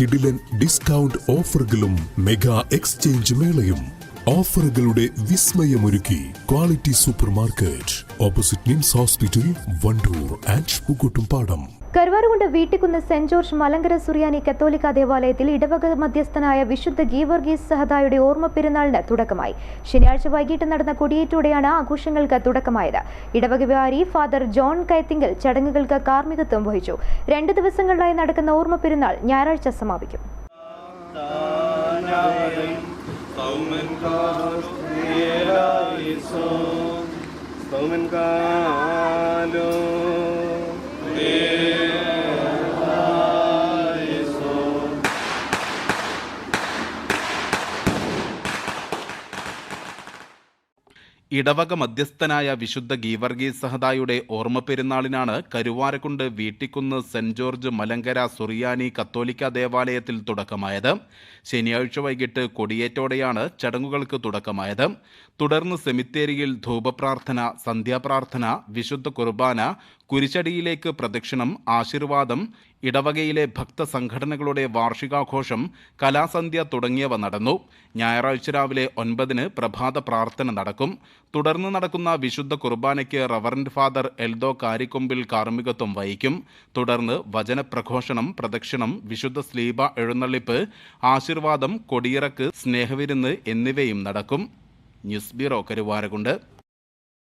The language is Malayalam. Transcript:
കിടിലൻ ഡിസ്കൗണ്ട് ഓഫറുകളും മെഗാ എക്സ്ചേഞ്ച് മേളയും. ഓഫറുകളുടെ വിസ്മയമൊരുക്കി Quality Super Market, opposite NIMS Hospital, Wandoor and Pookkottumpadam. Karuvarakundu Veettikkunnu Saint George Malankara Suriyani കത്തോലിക്ക ദേവാലയത്തിൽ ഇടവക മധ്യസ്ഥനായ വിശുദ്ധ ഗീവർഗീസ് സഹദായുടെ ഓർമ്മ പെരുന്നാളിന് തുടക്കമായി. ശനിയാഴ്ച വൈകിട്ട് നടന്ന കൊടിയേറ്റോടെയാണ് ആഘോഷങ്ങൾക്ക് തുടക്കമായത്. ഇടവക വികാരി ഫാദർ ജോൺ കയത്തിങ്കൽ ചടങ്ങുകൾക്ക് കാർമ്മികത്വം വഹിച്ചു. 2 ദിവസങ്ങളിലായി നടക്കുന്ന ഓർമ്മ പെരുന്നാൾ ഞായറാഴ്ച സമാപിക്കും. ഇടവക മധ്യസ്ഥനായ വിശുദ്ധ ഗീവർഗീസ് സഹദായുടെ ഓർമ്മ പെരുന്നാളിനാണ് കരുവാരക്കുണ്ട് വീട്ടിക്കുന്ന് സെന്റ് ജോർജ് മലങ്കര സുറിയാനി കത്തോലിക്ക ദേവാലയത്തിൽ തുടക്കമായത്. ശനിയാഴ്ച വൈകിട്ട് കൊടിയേറ്റോടെയാണ് ചടങ്ങുകൾക്ക് തുടക്കമായത്. തുടർന്ന് സെമിത്തേരിയിൽ ധൂപപ്രാർത്ഥന, സന്ധ്യാപ്രാർത്ഥന, വിശുദ്ധ കുർബാന, കുരിശടിയിലേക്ക് പ്രദക്ഷിണം, ആശീർവാദം, ഇടവകയിലെ ഭക്തസംഘടനകളുടെ വാർഷികാഘോഷം, കലാസന്ധ്യ തുടങ്ങിയവ നടന്നു. ഞായറാഴ്ച രാവിലെ 9-ന് പ്രഭാത പ്രാർത്ഥന നടക്കും. തുടർന്ന് നടക്കുന്ന വിശുദ്ധ കുർബാനയ്ക്ക് റവറന്റ് ഫാദർ എൽദോ കാരിക്കൊമ്പിൽ കാർമ്മികത്വം വഹിക്കും. തുടർന്ന് വചനപ്രഘോഷണം, പ്രദക്ഷിണം, വിശുദ്ധ സ്ലീബ എഴുന്നള്ളിപ്പ്, ആശീർവാദം, കൊടിയിറക്ക്, സ്നേഹവിരുന്ന് എന്നിവയും നടക്കും. News bureau, Karuvarakundu.